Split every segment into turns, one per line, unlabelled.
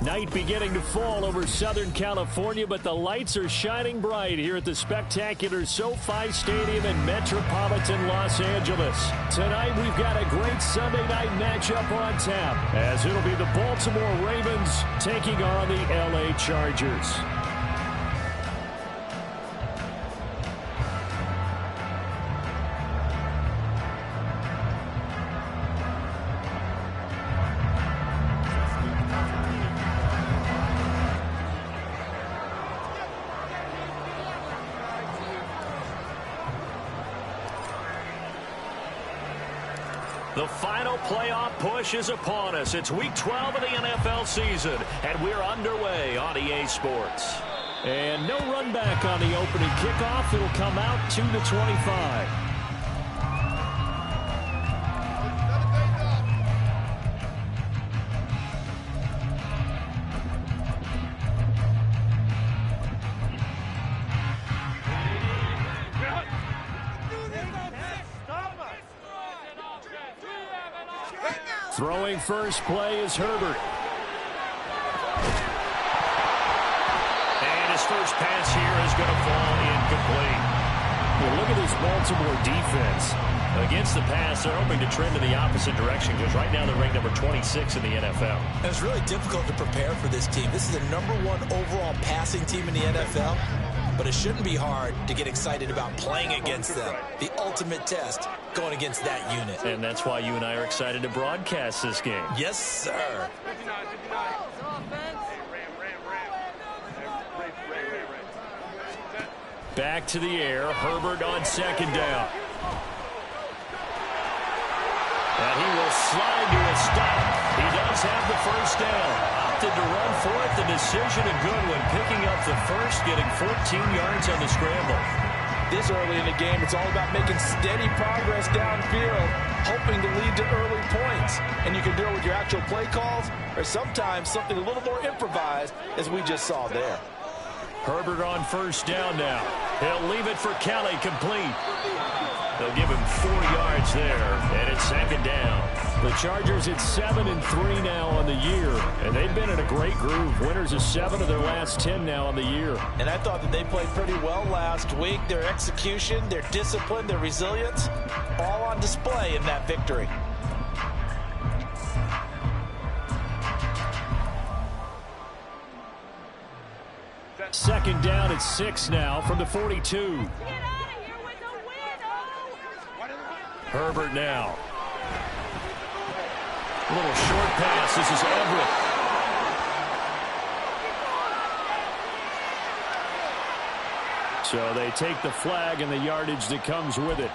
Night beginning to fall over Southern California, but the lights are shining bright here at the spectacular SoFi Stadium in metropolitan Los Angeles. Tonight, we've got a great Sunday night matchup on tap, as it'll be the Baltimore Ravens taking on the LA Chargers.
The final playoff push is upon us. It's Week 12 of the NFL season, and we're underway on EA Sports.
And no run back on the opening kickoff. It'll come out to the 25. Throwing first play is Herbert.
And his first pass here is going to fall incomplete.
Well, look at this Baltimore defense.
Against the pass, they're hoping to trend in the opposite direction because right now they're ranked number 26 in the NFL.
And it's really difficult to prepare for this team. This is the #1 overall passing team in the NFL. But it shouldn't be hard to get excited about playing against them. The ultimate test going against that unit.
And that's why you and I are excited to broadcast this game.
Yes, sir.
Back to the air. Herbert on second down.
And he will slide to a stop. He does have the first down. Opted to run for it. The decision a good one. Picking up the first, getting 14 yards on the scramble.
This early in the game, it's all about making steady progress downfield, hoping to lead to early points. And you can do it with your actual play calls or sometimes something a little more improvised, as we just saw there.
Herbert on first down now. He'll leave it for Kelly, complete.
They'll give him 4 yards there, and it's second down.
The Chargers at 7-3 now on the year, and they've been in a great groove. Winners of 7 of their last 10 now on the year.
And I thought that they played pretty well last week. Their execution, their discipline, their resilience, all on display in that victory.
Second down at 6 now from the 42. Herbert now. A little short pass. This is Everett. So they take the flag and the yardage that comes with it.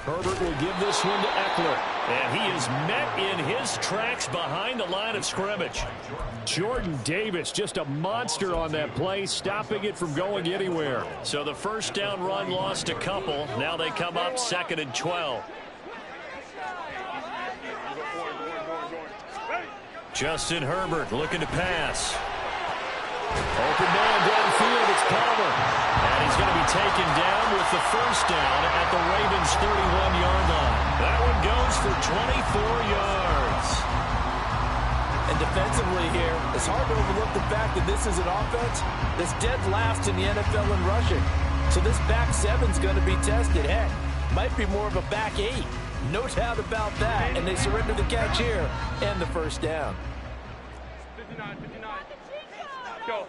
Herbert will give this one to Eckler.
And he is met in his tracks behind the line of scrimmage.
Jordan Davis, just a monster on that play, stopping it from going anywhere.
So the first down run lost a couple. Now they come up 2nd and 12. Justin Herbert looking to pass.
Open man downfield, it's Palmer.
And he's going to be taken down with the first down at the Ravens' 31-yard line. That one goes for 24 yards.
And defensively here, it's hard to overlook the fact that this is an offense that's dead last in the NFL in rushing. So this back seven's going to be tested. Heck, might be more of a back 8. No doubt about that. And they surrender the catch here and the first down.
59. Go.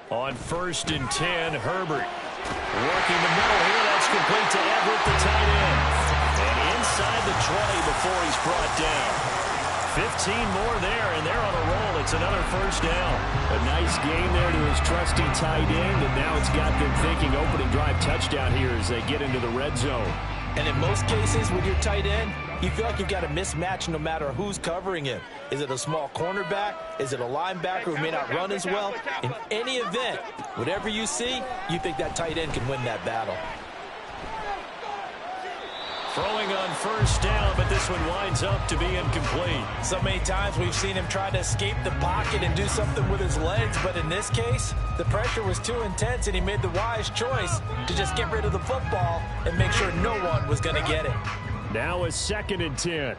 On 1st and 10, Herbert working the middle here. That's complete to Everett, the tight end. And inside the 20 before he's brought down. 15 more there, and they're on a roll. It's another first down.
A nice gain there to his trusty tight end, and now it's got them thinking opening drive touchdown here as they get into the red zone.
And in most cases with your tight end, you feel like you've got a mismatch no matter who's covering him. Is it a small cornerback? Is it a linebacker who may not run as well? In any event, whatever you see, you think that tight end can win that battle.
Throwing on first down, but this one winds up to be incomplete.
So many times we've seen him try to escape the pocket and do something with his legs, but in this case, the pressure was too intense and he made the wise choice to just get rid of the football and make sure no one was going to get it.
Now a 2nd and 10.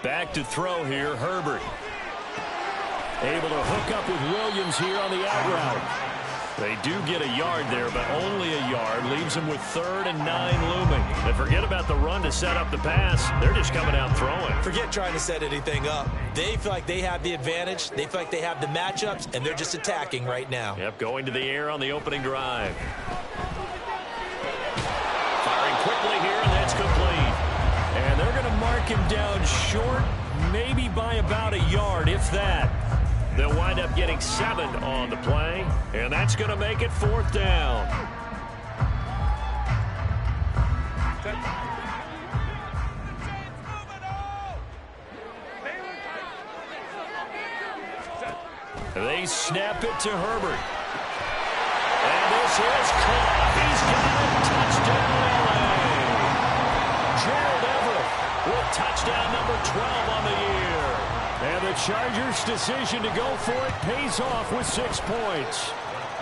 Back to throw here, Herbert.
Able to hook up with Williams here on the out route.
They do get a yard there, but only a yard. Leaves them with 3rd and 9 looming. And forget about the run to set up the pass. They're just coming out throwing.
Forget trying to set anything up. They feel like they have the advantage. They feel like they have the matchups, and they're just attacking right now.
Yep, going to the air on the opening drive. Firing quickly here, and that's complete.
And they're going to mark him down short, maybe by about a yard, if that.
They'll wind up getting 7 on the play, and that's going to make it 4th down. They snap it to Herbert. And this is caught. He's got it. Touchdown, LA. Gerald Everett with touchdown number 12 on the year.
And the Chargers' decision to go for it pays off with 6 points.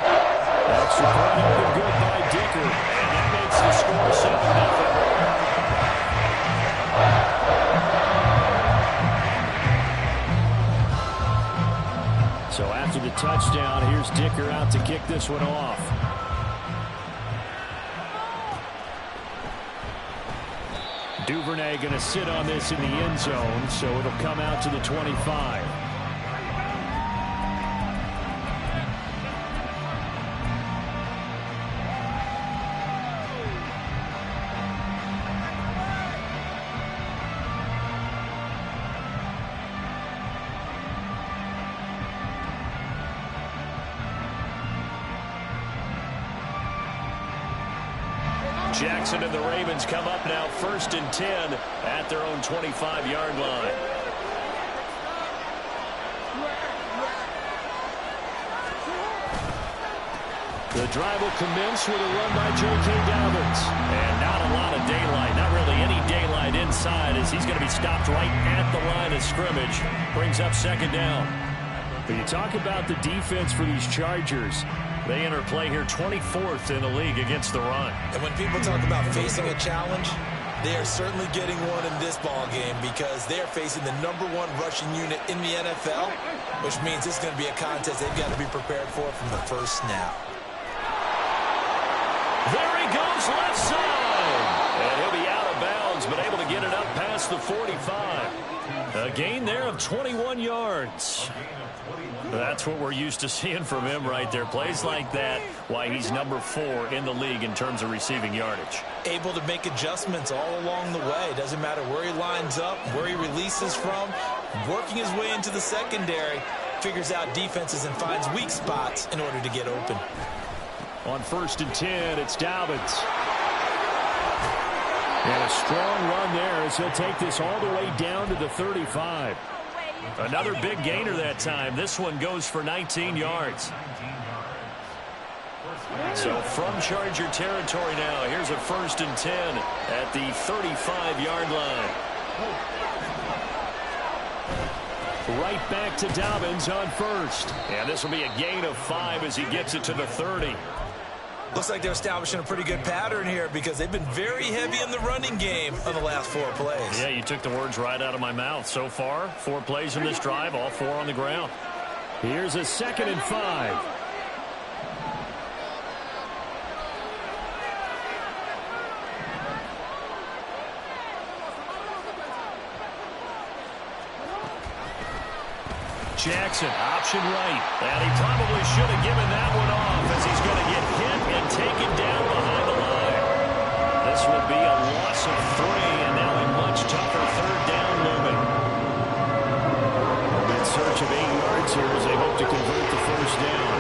Extra point up and good by Dicker.
And that makes the score 7-0.
So after the touchdown, here's Dicker out to kick this one off. Duvernay going to sit on this in the end zone, so it'll come out to the 25.
Jackson and the Ravens come up now 1st and 10 at their own 25-yard line.
The drive will commence with a run by J.K. Dobbins.
And not a lot of daylight, not really any daylight inside, as he's going to be stopped right at the line of scrimmage. Brings up 2nd down.
When you talk about the defense for these Chargers,
they enter play here 24th in the league against the run.
And when people talk about facing a challenge, they are certainly getting one in this ball game because they are facing the #1 rushing unit in the NFL, which means this is going to be a contest they've got to be prepared for from the first snap.
There he goes, left side. And he'll be out of bounds, but able to get it up past the 45. A gain there of 21 yards. That's what we're used to seeing from him right there. Plays like that, why he's #4 in the league in terms of receiving yardage.
Able to make adjustments all along the way. Doesn't matter where he lines up, where he releases from. Working his way into the secondary, figures out defenses and finds weak spots in order to get open.
On 1st and 10, it's Dobbins. And a strong run there as he'll take this all the way down to the 35.
Another big gainer that time. This one goes for 19 yards. So from Charger territory now, here's a 1st and 10 at the 35-yard line.
Right back to Dobbins on 1st.
And this will be a gain of 5 as he gets it to the 30.
Looks like they're establishing a pretty good pattern here because they've been very heavy in the running game on the last 4 plays.
Yeah, you took the words right out of my mouth. So far, 4 plays in this drive, all 4 on the ground.
Here's a 2nd and 5.
Jackson, option right. And he probably should have given that one off as he's going to get hit and taken down behind the line. This would be a loss of 3, and now a much tougher 3rd down looming.
In search of 8 yards here as they hope to convert the 1st down.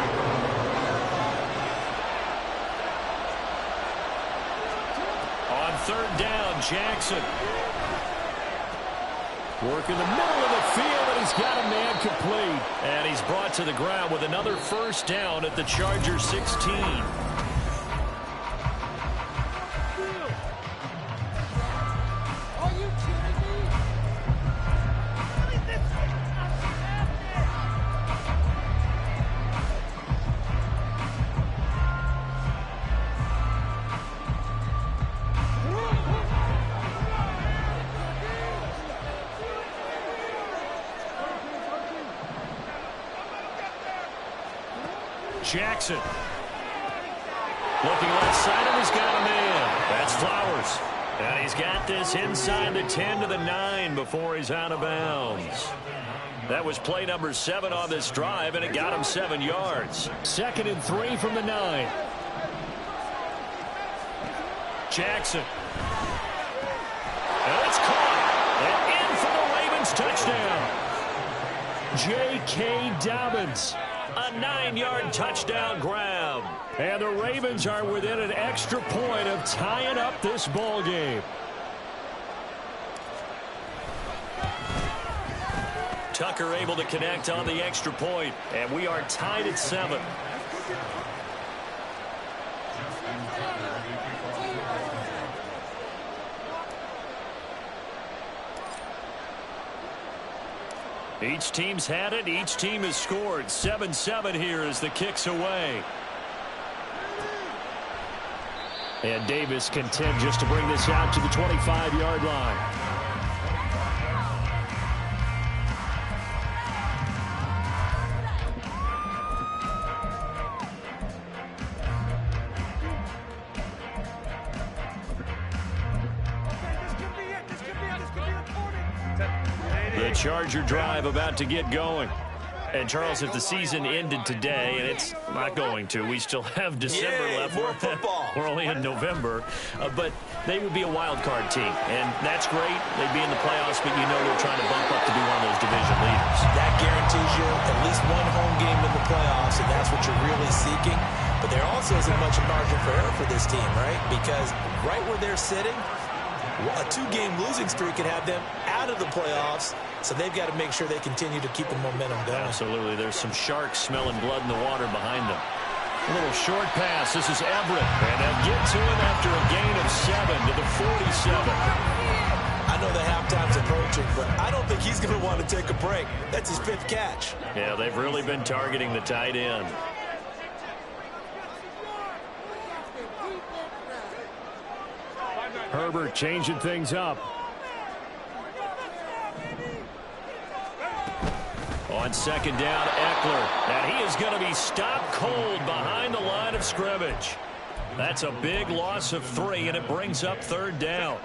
On 3rd down, Jackson.
Working the middle of the field, and he's got a man complete.
And he's brought to the ground with another first down at the Chargers 16. Jackson. Looking left side, and he's got a man. That's Flowers. And he's got this inside the 10 to the 9 before he's out of bounds. That was play number 7 on this drive, and it got him 7 yards.
2nd and 3 from the 9.
Jackson. And it's caught. And in for the Ravens touchdown.
J.K. Dobbins.
A 9-yard touchdown grab.
And the Ravens are within an extra point of tying up this ball game.
Tucker able to connect on the extra point, and we are tied at 7. Each team's had it. Each team has scored. 7-7 here as the kick's away.
And Davis content just to bring this out to the 25-yard line.
The Charger drive about to get going. And, Charles, if the season ended today, and it's not going to, we still have December left.
More football.
We're only in November. But they would be a wild card team, and that's great. They'd be in the playoffs, but you know they're trying to bump up to be one of those division leaders.
That guarantees you at least one home game in the playoffs, and that's what you're really seeking. But there also isn't much margin for error for this team, right? Because right where they're sitting, a 2-game losing streak could have them out of the playoffs, so they've got to make sure they continue to keep the momentum going.
Absolutely. There's some sharks smelling blood in the water behind them. A little short pass. This is Everett. And they'll get to him after a gain of 7 to the 47.
I know the halftime's approaching, but I don't think he's going to want to take a break. That's his 5th catch.
Yeah, they've really been targeting the tight end.
Herbert changing things up.
On 2nd down, Eckler. And he is going to be stopped cold behind the line of scrimmage. That's a big loss of 3, and it brings up 3rd down.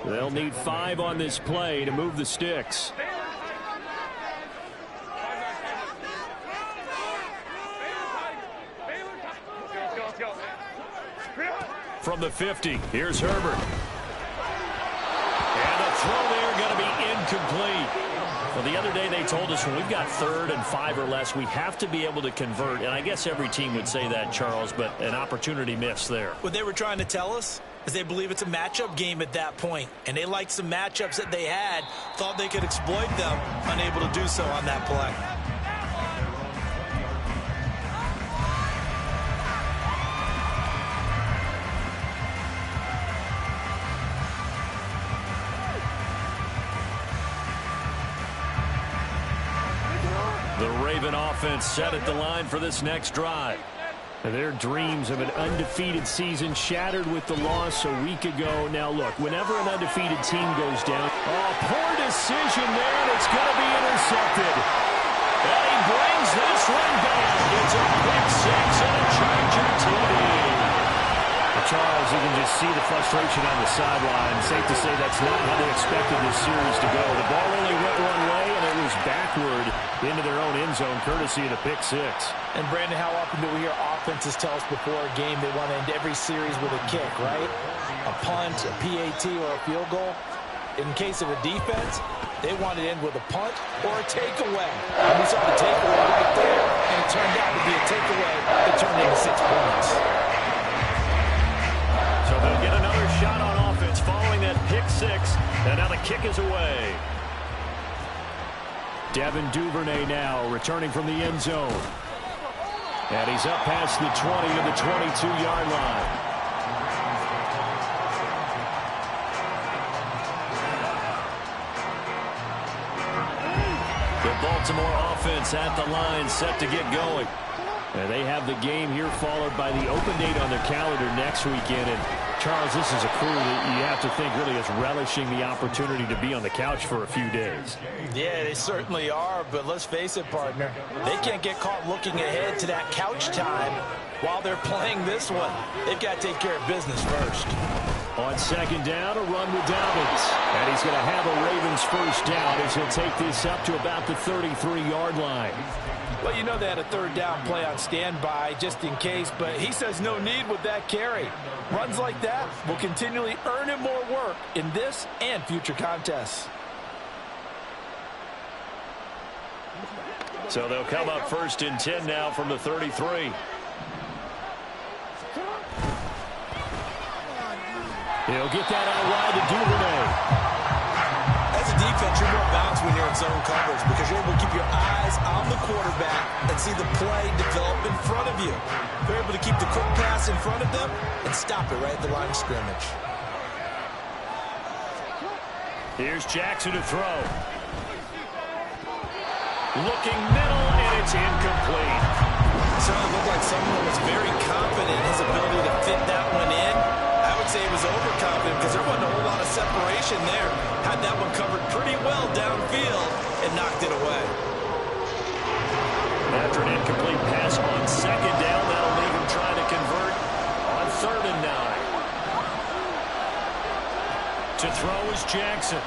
They'll need 5 on this play to move the sticks.
From the 50, here's Herbert. And the throw there going to be incomplete. Well, the other day they told us when we've got 3rd and 5 or less, we have to be able to convert. And I guess every team would say that, Charles, but an opportunity missed there.
What they were trying to tell us is they believe it's a matchup game at that point. And they liked some matchups that they had, thought they could exploit them, unable to do so on that play.
The Raven offense set at the line for this next drive.
Their dreams of an undefeated season shattered with the loss a week ago. Now, look, whenever an undefeated team goes down, poor decision there, and it's going to be intercepted.
And he brings this one back. It's a pick 6 and a Charger TD.
Charles, you can just see the frustration on the sideline. Safe to say that's not how they expected this series to go. The ball only went one way, and it was backward into their own end zone, courtesy of the pick 6.
And, Brandon, how often do we hear offenses tell us before a game they want to end every series with a kick, right? A punt, a PAT, or a field goal. In case of a defense, they want to end with a punt or a takeaway. And we saw the takeaway right there, and it turned out to be a takeaway that turned into 6 points.
So they'll get another shot on offense following that pick 6, and now the kick is away.
Devin Duvernay now returning from the end zone. And he's up past the 20 to the 22-yard line. The Baltimore offense at the line, set to get going. And they have the game here followed by the open date on their calendar next weekend. And Charles, this is a crew that you have to think really is relishing the opportunity to be on the couch for a few days.
Yeah, they certainly are, but let's face it, partner. They can't get caught looking ahead to that couch time while they're playing this one. They've got to take care of business first.
On second down, a run with Dobbins. And he's going to have a Ravens first down as he'll take this up to about the 33-yard line.
Well, you know they had a third down play on standby just in case, but he says no need with that carry. Runs like that will continually earn him more work in this and future contests.
So they'll come up first and 10 now from the 33.
He'll get that out wide to Duvernay.
As a defense, you're more balanced when you're in zone coverage because you're able to keep your eyes on the quarterback and see the play develop in front of you. They're able to keep the quick pass in front of them and stop it right at the line of scrimmage.
Here's Jackson to throw. Looking middle, and it's incomplete.
Certainly looked like someone was very confident in his ability to fit that one in. I would say he was overconfident because there wasn't a whole lot of separation there. Had that one covered pretty well downfield and knocked it away.
After an incomplete pass on second down, that'll leave him trying to convert on 3rd and 9. To throw is Jackson.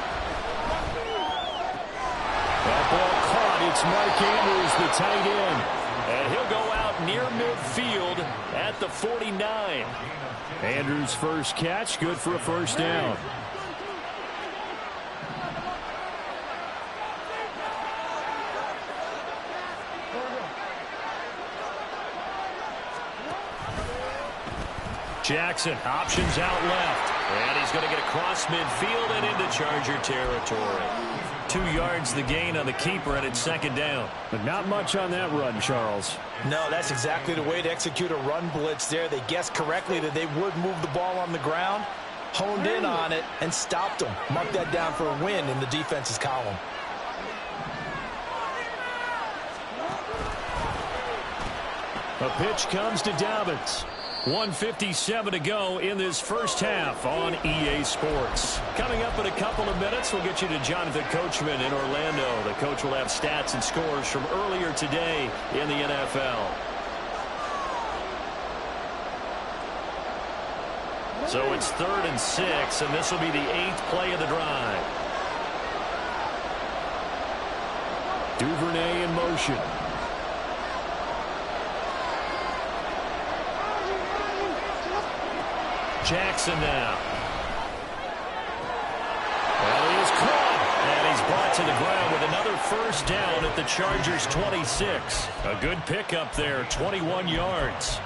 That ball caught. It's Mark Andrews, the tight end.
And he'll go out near midfield at the 49.
Andrews' first catch, good for a first down.
Jackson, options out left. And he's going to get across midfield and into Charger territory. 2 yards the gain on the keeper, and it's second down.
But not much on that run, Charles.
No, that's exactly the way to execute a run blitz there. They guessed correctly that they would move the ball on the ground, honed in on it, and stopped them. Mark that down for a win in the defense's column.
A pitch comes to Dobbins.
1:57 to go in this first half on EA Sports. Coming up in a couple of minutes, we'll get you to Jonathan Coachman in Orlando. The coach will have stats and scores from earlier today in the NFL. So it's 3rd and 6, and this will be the 8th play of the drive.
Duvernay in motion.
Jackson now. Well, he is caught, and he's brought to the ground with another first down at the Chargers' 26. A good pickup there, 21 yards.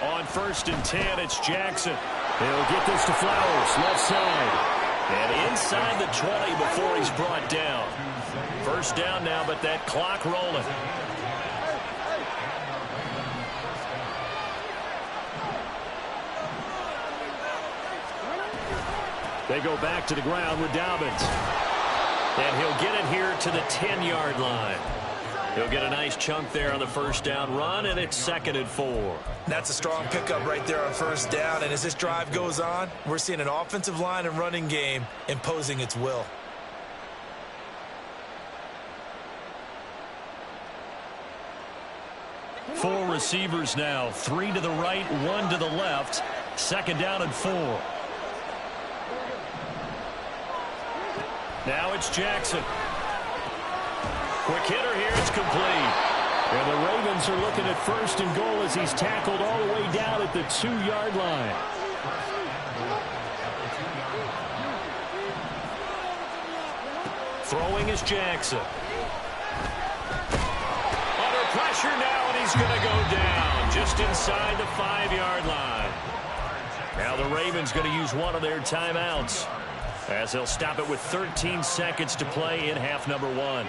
On 1st and 10, it's Jackson.
He'll get this to Flowers, left side.
And inside the 20 before he's brought down. First down now, but that clock rolling.
They go back to the ground with Dobbins.
And he'll get it here to the 10-yard line. He'll get a nice chunk there on the first down run, and it's 2nd and 4.
That's a strong pickup right there on first down, and as this drive goes on, we're seeing an offensive line and running game imposing its will.
Four receivers now, 3 to the right, 1 to the left. 2nd down and 4. Now it's Jackson. Quick hitter here, it's complete.
And the Ravens are looking at 1st and goal as he's tackled all the way down at the 2-yard line.
Throwing is Jackson. Under pressure now, and he's going to go down just inside the 5-yard line. Now the Ravens going to use one of their timeouts, as they'll stop it with 13 seconds to play in half number 1.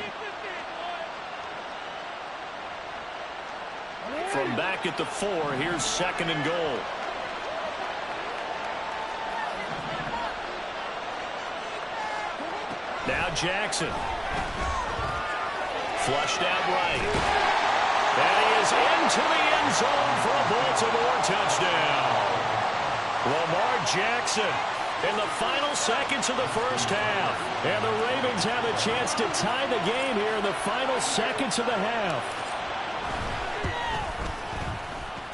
From back at the 4, here's 2nd and goal. Now Jackson. Flushed out right. And he is into the end zone for a Baltimore touchdown. Lamar Jackson in the final seconds of the first half. And the Ravens have a chance to tie the game here in the final seconds of the half.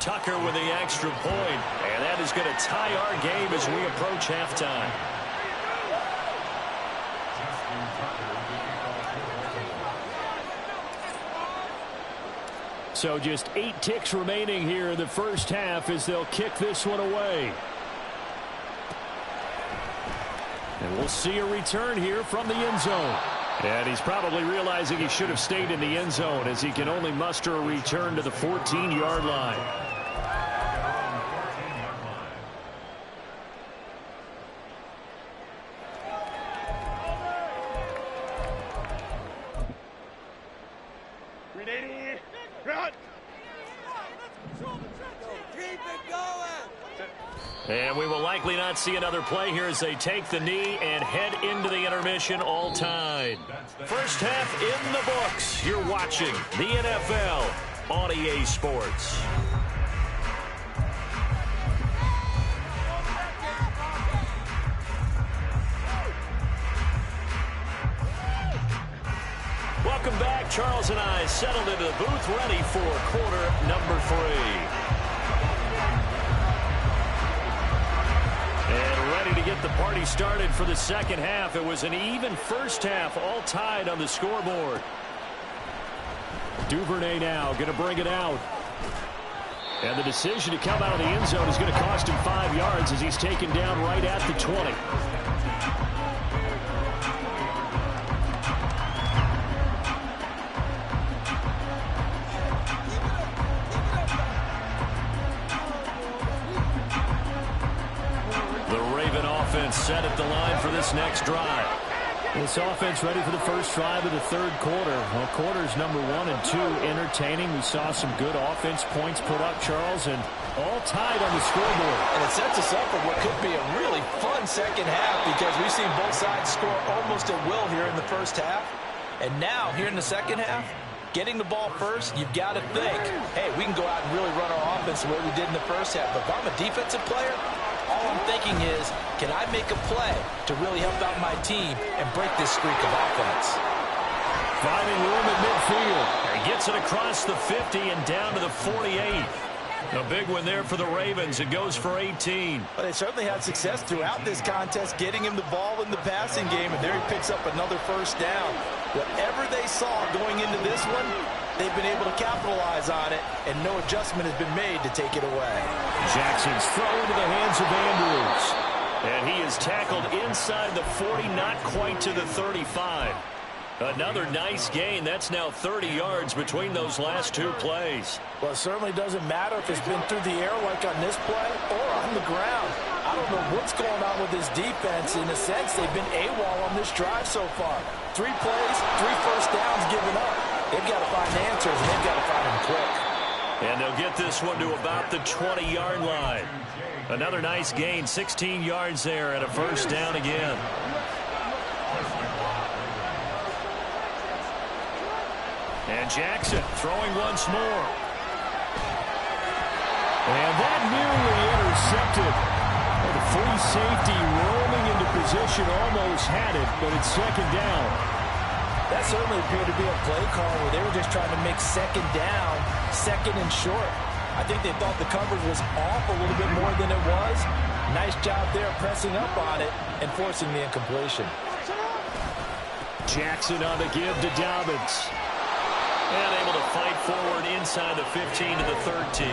Tucker with the extra point. And that is going to tie our game as we approach halftime.
So just 8 ticks remaining here in the first half as they'll kick this one away. And we'll see a return here from the end zone. And he's probably realizing he should have stayed in the end zone as he can only muster a return to the 14-yard line.
And we will likely not see another play here as they take the knee and head into the intermission, all tied. First half in the books. You're watching the NFL on EA Sports. Welcome back. Charles and I settled into the booth, ready for quarter number 3. And ready to get the party started for the second half. It was an even first half, all tied on the scoreboard.
Duvernay now going to bring it out. And the decision to come out of the end zone is going to cost him 5 yards as he's taken down right at the 20.
Set at the line for this next drive.
This offense ready for the first drive of the third quarter. Well, quarters number 1 and 2 entertaining. We saw some good offense points put up, Charles, and all tied on the scoreboard.
And it sets us up for what could be a really fun second half because we've seen both sides score almost at will here in the first half. And now, here in the second half, getting the ball first, you've got to think, hey, we can go out and really run our offense the way we did in the first half. But if I'm a defensive player, all I'm thinking is, can I make a play to really help out my team and break this streak of offense?
Finding room at midfield. He gets it across the 50 and down to the 48. A big one there for the Ravens. It goes for 18.
Well, they certainly had success throughout this contest getting him the ball in the passing game, and there he picks up another first down. Whatever they saw going into this one, they've been able to capitalize on it, and no adjustment has been made to take it away.
Jackson's throw into the hands of Andrews.
And he is tackled inside the 40, not quite to the 35. Another nice gain. That's now 30 yards between those last 2 plays.
Well, it certainly doesn't matter if it's been through the air like on this play or on the ground. I don't know what's going on with this defense. In a sense, they've been AWOL on this drive so far. 3 plays, 3 first downs given up. They've got to find answers, and they've got to find them quick.
And they'll get this one to about the 20-yard line. Another nice gain, 16 yards there, and a first down again. And Jackson throwing once more.
And that nearly intercepted. And the free safety roaming into position almost had it, but it's second down.
That certainly appeared to be a play call where they were just trying to make second down, second and short. I think they thought the coverage was off a little bit more than it was. Nice job there pressing up on it and forcing the incompletion.
Jackson on the give to Dobbins.
And able to fight forward inside the 15 to the 13.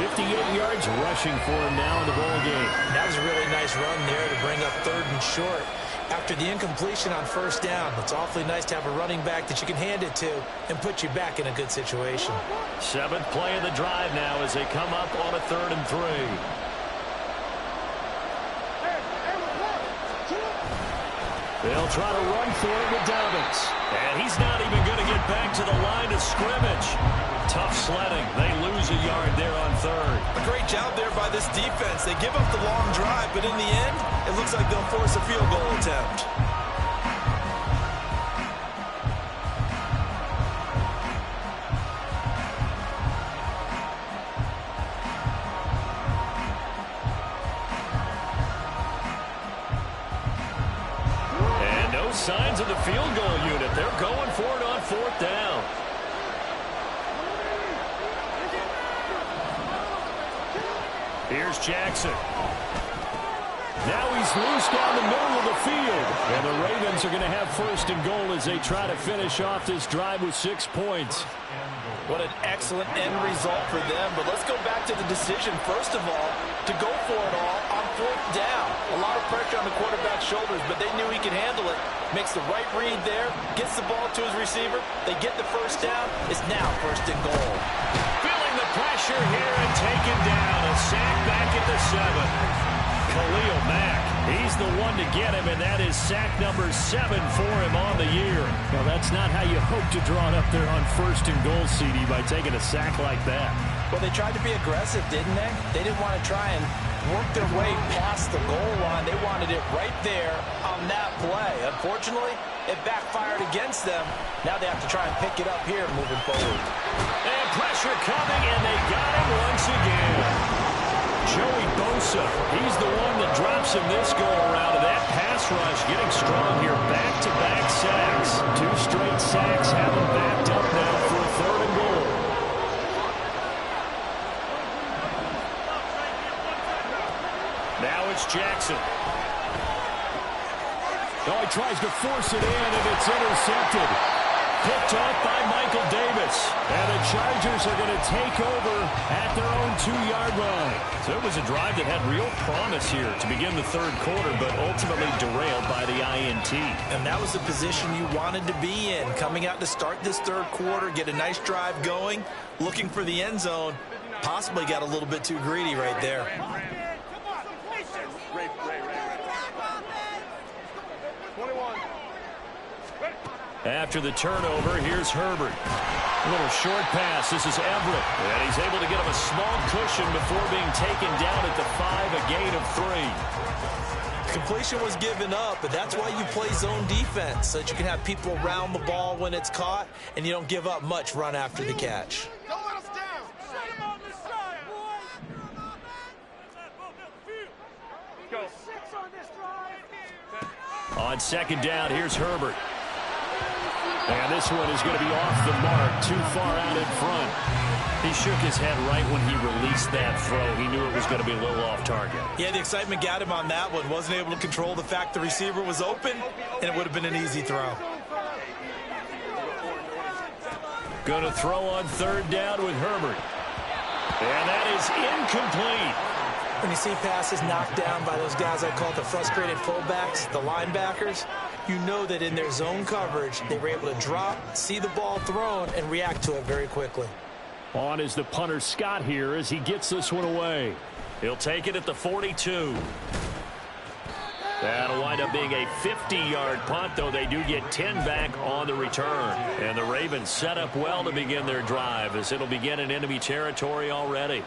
58 yards rushing for him now in the ball game.
That was a really nice run there to bring up third and short.
After the incompletion on first down, it's awfully nice to have a running back that you can hand it to and put you back in a good situation.
7th play of the drive now as they come up on a 3rd and 3. They'll try to run for it with Dobbins. And he's not even going to get back to the line of scrimmage. Tough sledding. They lose a yard there on 3rd.
A great job there by this defense. They give up the long drive, but in the end, it looks like they'll force a field goal attempt.
Signs of the field goal unit. They're going for it on 4th down. Here's Jackson. Now he's loose down the middle of the field. And the Ravens are going to have 1st and goal as they try to finish off this drive with 6 points.
What an excellent end result for them. But let's go back to the decision, first of all, to go for it all on 4th down. A lot of pressure on the quarterback's shoulders, but they knew he could handle it. Makes the right read there, gets the ball to his receiver. They get the 1st down. It's now 1st and goal.
Feeling the pressure here and taken down. A sack back at the 7. Khalil Mack, he's the one to get him, and that is sack number 7 for him on the year. Well, that's not how you hope to draw it up there on 1st and goal, CD, by taking a sack like that.
Well, they tried to be aggressive, didn't they? They didn't want to try and work their way past the goal line. They wanted it right there on that play. Unfortunately, it backfired against them. Now they have to try and pick it up here moving forward.
And pressure coming, and they got him once again. Joey Bosa, he's the one that drops him this go-around. That pass rush getting strong here. Back-to-back sacks. 2 straight sacks have him backed up now for a 3rd and goal. Now it's Jackson. Oh, he tries to force it in, and it's intercepted. Picked off by Michael Davis. And the Chargers are going to take over at their own 2-yard line. So it was a drive that had real promise here to begin the 3rd quarter, but ultimately derailed by the INT.
And that was the position you wanted to be in. Coming out to start this 3rd quarter, get a nice drive going, looking for the end zone. Possibly got a little bit too greedy right there.
After the turnover, here's Herbert. A little short pass. This is Everett. And he's able to get him a small cushion before being taken down at the 5, a gain of 3.
Completion was given up, but that's why you play zone defense, so that you can have people around the ball when it's caught, and you don't give up much run after the catch.
Don't let us down. Shut him on this side, boys. Go. 6 on this drive.
On 2nd down, here's Herbert. And this one is going to be off the mark, too far out in front. He shook his head right when he released that throw. He knew it was going to be a little off target.
Yeah, the excitement got him on that one. Wasn't able to control the fact the receiver was open, and it would have been an easy throw.
Going to throw on 3rd down with Herbert. And that is incomplete.
When you see passes knocked down by those guys I call the frustrated fullbacks, the linebackers, you know that in their zone coverage, they were able to drop, see the ball thrown, and react to it very quickly.
On is the punter Scott here as he gets this one away. He'll take it at the 42. That'll wind up being a 50-yard punt, though they do get 10 back on the return. And the Ravens set up well to begin their drive as it'll begin in enemy territory already.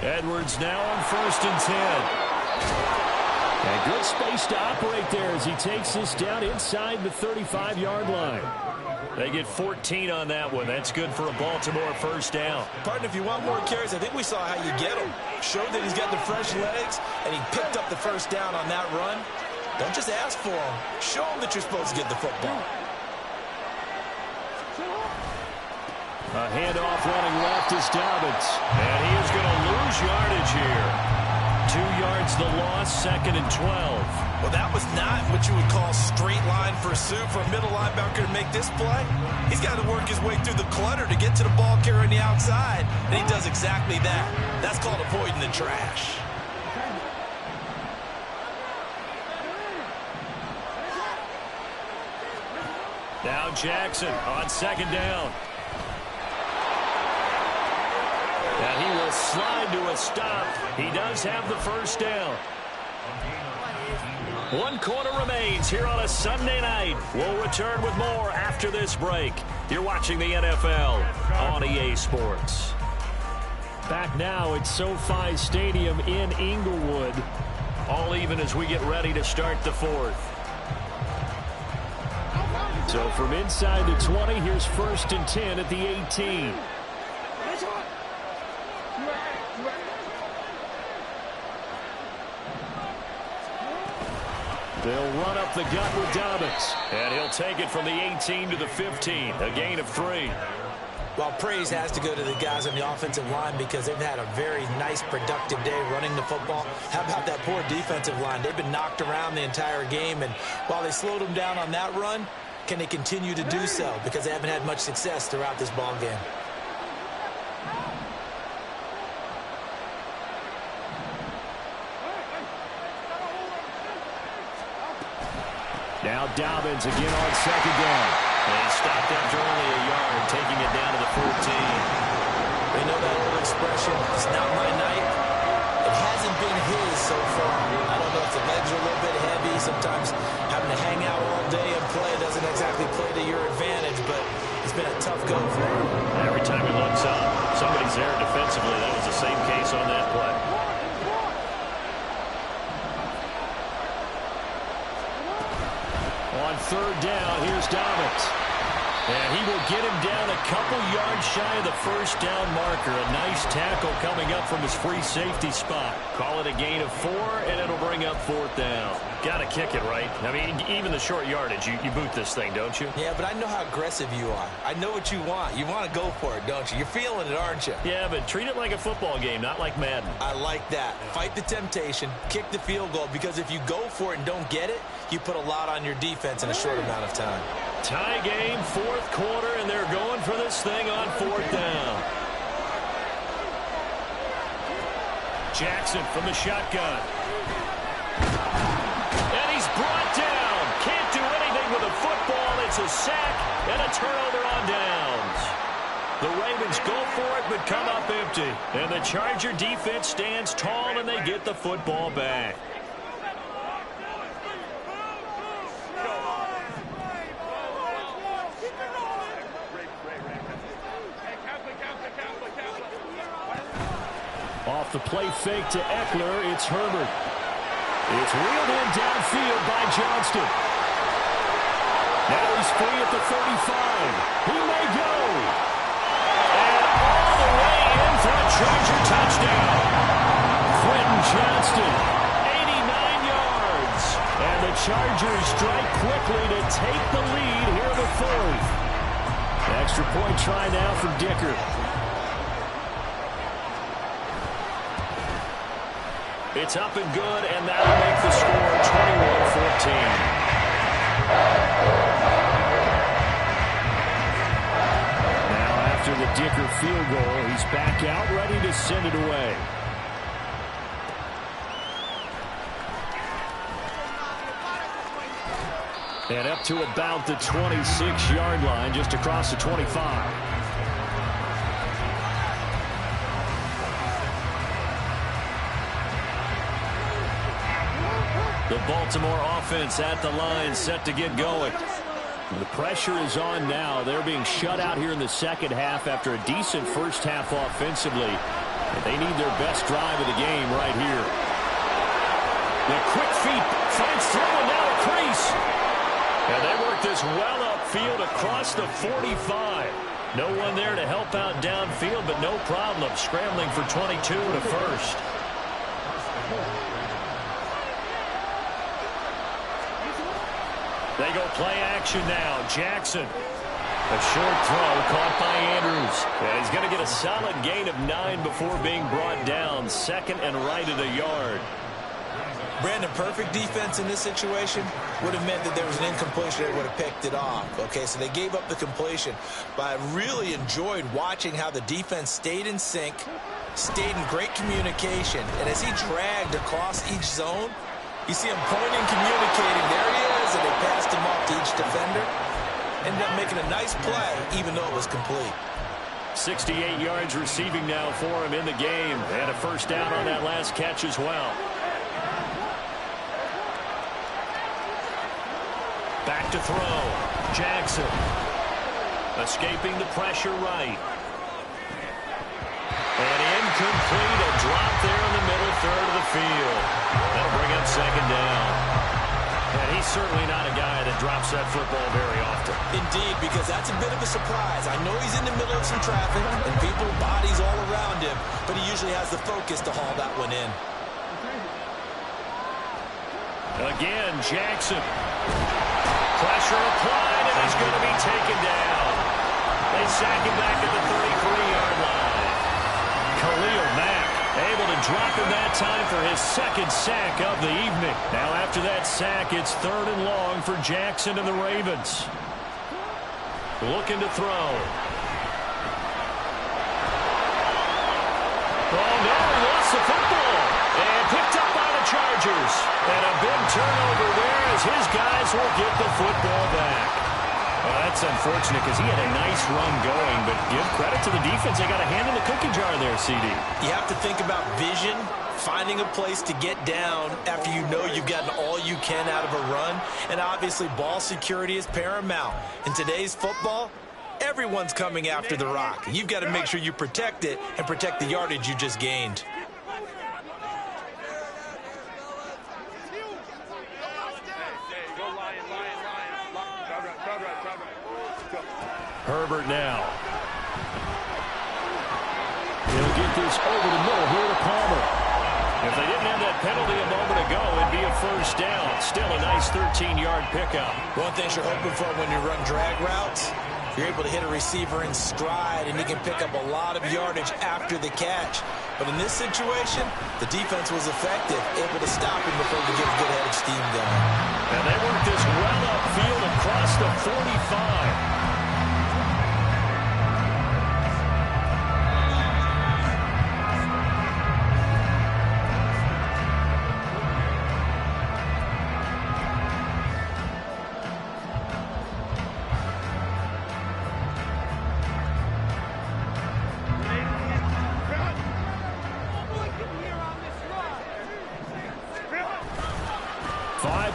Edwards now on 1st and 10. And good space to operate there as he takes this down inside the 35-yard line. They get 14 on that one. That's good for a Baltimore 1st down.
Partner, if you want more carries, I think we saw how you get him. Showed that he's got the fresh legs, and he picked up the 1st down on that run. Don't just ask for him. Show him that you're supposed to get the football.
A handoff running left is Dobbins. And he is going to lose yardage here. 2 yards the loss, 2nd and 12.
Well, that was not what you would call straight line pursuit for a middle linebacker to make this play. He's got to work his way through the clutter to get to the ball carrier on the outside, and he does exactly that. That's called avoiding the trash.
Now Jackson on 2nd down. And he will slide to a stop. He does have the 1st down. 1 quarter remains here on a Sunday night. We'll return with more after this break. You're watching the NFL on EA Sports. Back now at SoFi Stadium in Inglewood. All even as we get ready to start the 4th. So from inside the 20, here's 1st and 10 at the 18. They'll run up the gut with Dobbins. And he'll take it from the 18 to the 15. A gain of 3.
Well, praise has to go to the guys on the offensive line because they've had a very nice, productive day running the football. How about that poor defensive line? They've been knocked around the entire game, and while they slowed them down on that run, can they continue to do so? Because they haven't had much success throughout this ball game.
Now Dobbins again on 2nd down.
And he stopped after only a yard, taking it down to the 14.
They know that old expression, it's not my night. It hasn't been his so far. I don't know if the legs are a little bit heavy. Sometimes having to hang out all day and play doesn't exactly play to your advantage, but it's been a tough go for him.
Every time he looks up, somebody's there defensively. That was the same case on that play.
On 3rd down, here's Dobbins. And he will get him down a couple yards shy of the 1st down marker. A nice tackle coming up from his free safety spot.
Call it a gain of 4, and it'll bring up 4th down. Got to kick it, right? I mean, even the short yardage, you boot this thing, don't you?
Yeah, but I know how aggressive you are. I know what you want. You want to go for it, don't you? You're feeling it, aren't you?
Yeah, but treat it like a football game, not like Madden.
I like that. Fight the temptation, kick the field goal, because if you go for it and don't get it, you put a lot on your defense in a short amount of time.
Tie game, 4th quarter, and they're going for this thing on 4th down. Jackson from the shotgun. And he's brought down. Can't do anything with a football. It's a sack and a turnover on downs. The Ravens go for it but come up empty. And the Charger defense stands tall and they get the football back. Off the play fake to Eckler, it's Herbert. It's reeled in downfield by Johnston. Now he's free at the 35. He may go. And all the way in for a Charger touchdown. Quentin Johnston, 89 yards. And the Chargers strike quickly to take the lead here in the 4th. Extra point try now from Dicker. It's up and good, and that'll make the score 21-14. Now after the Dicker field goal, he's back out, ready to send it away. And up to about the 26-yard line, just across the 25. The Baltimore offense at the line, set to get going. The pressure is on now. They're being shut out here in the 2nd half after a decent 1st half offensively. And they need their best drive of the game right here. The quick feet finds through and now a crease. And they work this well upfield across the 45. No one there to help out downfield, but no problem scrambling for 22 to 1st. They go play action now. Jackson. A short throw caught by Andrews. Yeah, he's going to get a solid gain of 9 before being brought down. Second and right at a yard.
Brandon, perfect defense in this situation would have meant that there was an incompletion. They would have picked it off. Okay, so they gave up the completion. But I really enjoyed watching how the defense stayed in sync, stayed in great communication. And as he dragged across each zone, you see him pointing, communicating. There he is, and they passed him off to each defender. Ended up making a nice play, even though it was complete.
68 yards receiving now for him in the game. And a first down on that last catch as well. Back to throw. Jackson. Escaping the pressure right. And incomplete. A drop there in the middle third of the field. That'll bring up second down. And he's certainly not a guy that drops that football very often.
Indeed, because that's a bit of a surprise. I know he's in the middle of some traffic and people, bodies all around him, but he usually has the focus to haul that one in.
Again, Jackson. Pressure applied, and he's going to be taken down. They sack him back at the 33-yard line. Khalil Mack able to drop him that time for his second sack of the evening. Now after that sack, it's third and long for Jackson and the Ravens. Looking to throw. Oh no, he lost the football. And picked up by the Chargers. And a big turnover there as his guys will get the football back. Well, that's unfortunate because he had a nice run going, but give credit to the defense. They got a hand in the cookie jar there, CD.
You have to think about vision, finding a place to get down after you know you've gotten all you can out of a run, and obviously ball security is paramount. In today's football, everyone's coming after the rock. You've got to make sure you protect it and protect the yardage you just gained.
Herbert now. He'll get this over the middle here to Palmer. If they didn't have that penalty a moment ago, it'd be a first down. Still a nice 13-yard pickup.
One thing you're hoping for when you run drag routes, you're able to hit a receiver in stride, and he can pick up a lot of yardage after the catch. But in this situation, the defense was effective, able to stop him before he get a good head of steam going.
And they worked this well upfield across the 45.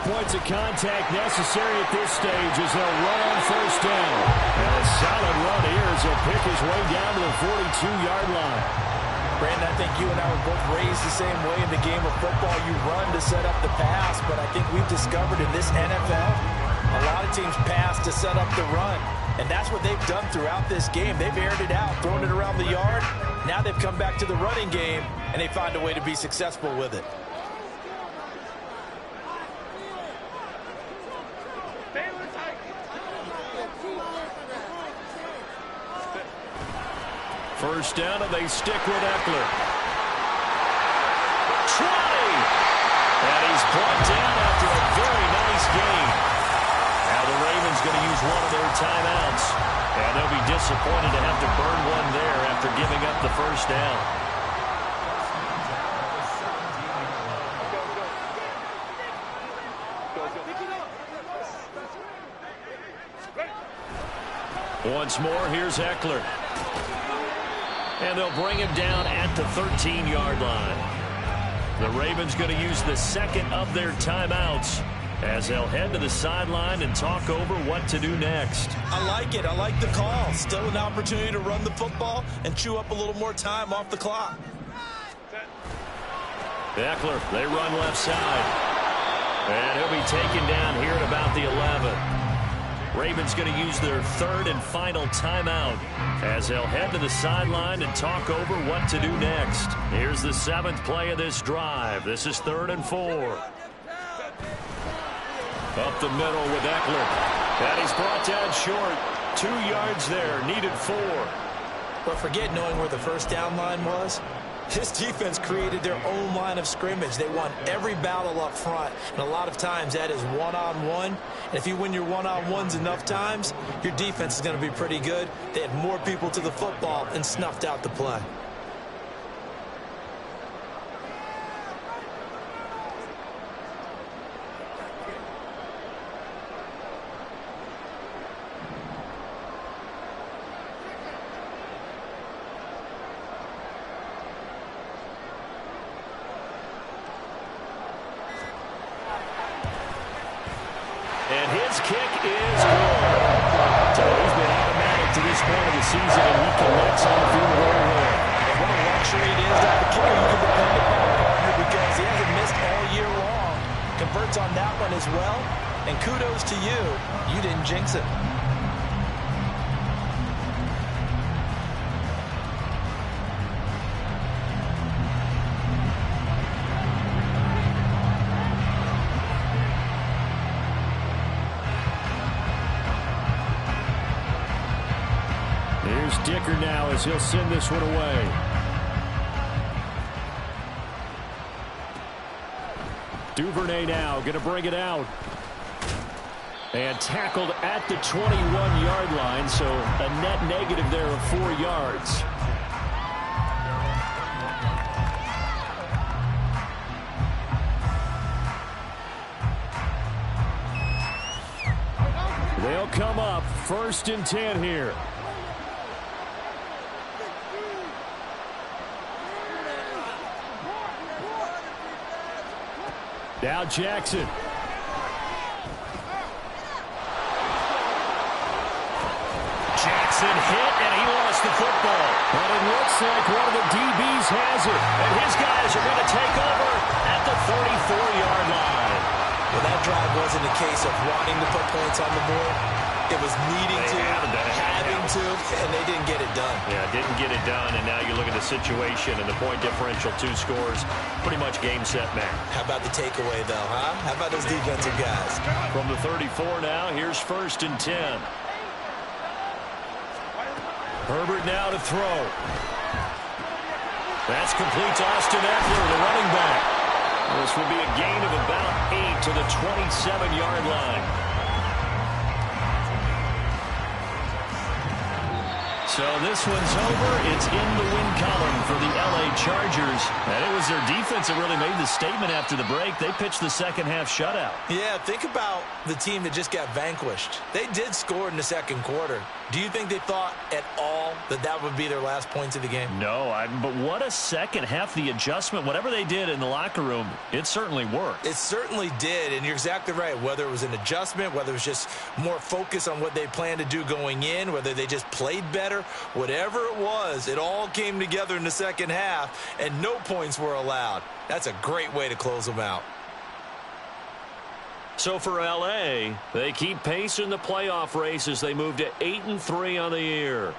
Points of contact necessary at this stage as they'll run on first down. And a solid run here as he'll pick his way down to the 42-yard line.
Brandon, I think you and I were both raised the same way in the game of football. You run to set up the pass, but I think we've discovered in this NFL, a lot of teams pass to set up the run. And that's what they've done throughout this game. They've aired it out, thrown it around the yard. Now they've come back to the running game, and they find a way to be successful with it.
First down, and they stick with Eckler. 20! And he's brought down after a very nice game. Now the Ravens going to use one of their timeouts. And they'll be disappointed to have to burn one there after giving up the first down. Once more, here's Eckler. And they'll bring him down at the 13-yard line. The Ravens going to use the second of their timeouts as they'll head to the sideline and talk over what to do next.
I like it. I like the call. Still an opportunity to run the football and chew up a little more time off the clock.
Eckler, they run left side. And he'll be taken down here at about the 11. Ravens going to use their third and final timeout as they'll head to the sideline and talk over what to do next. Here's the 7th play of this drive. This is 3rd and 4. Up the middle with Eckler. And he's brought down short.
2 yards there, needed 4.
But forget knowing where the first down line was. This defense created their own line of scrimmage. They won every battle up front, and a lot of times that is one-on-one. And if you win your one-on-ones enough times, your defense is going to be pretty good. They had more people to the football and snuffed out the play.
And his kick is good. So he's been automatic to this point of the season, and he connects on the field goal there.
And what a luxury it is to have a kicker you can depend upon, partner, because he hasn't missed all year long. Converts on that one as well. And kudos to you. You didn't jinx it.
Here's Dicker now as he'll send this one away. Duvernay now going to bring it out. And tackled at the 21-yard line, so a net negative there of 4 yards. They'll come up 1st and 10 here. Now Jackson.
Jackson hit, and he lost the football.
But it looks like one of the DBs has it.
And his guys are going to take over at the 34-yard line.
Well, that drive wasn't a case of wanting to put points on the board. It was needing to, having to, and they didn't get it done.
Yeah, didn't get it done, and now you look at the situation and the point differential, 2 scores, pretty much game, set, match.
How about the takeaway, though, huh? How about those defensive guys?
From the 34 now, here's 1st and 10.
Herbert now to throw. That's complete to Austin Eckler, the running back. This will be a gain of about 8 to the 27-yard line. So this one's over. It's in the win column for the L.A. Chargers. And it was their defense that really made the statement after the break. They pitched the second-half shutout.
Yeah, think about the team that just got vanquished. They did score in the second quarter. Do you think they thought at all that that would be their last points of the game?
No, but what a second half. The adjustment, whatever they did in the locker room, it certainly worked.
It certainly did, and you're exactly right. Whether it was an adjustment, whether it was just more focus on what they planned to do going in, whether they just played better, whatever it was, it all came together in the second half, and no points were allowed. That's a great way to close them out.
So for L.A., they keep pace in the playoff race as they move to 8-3 on the year.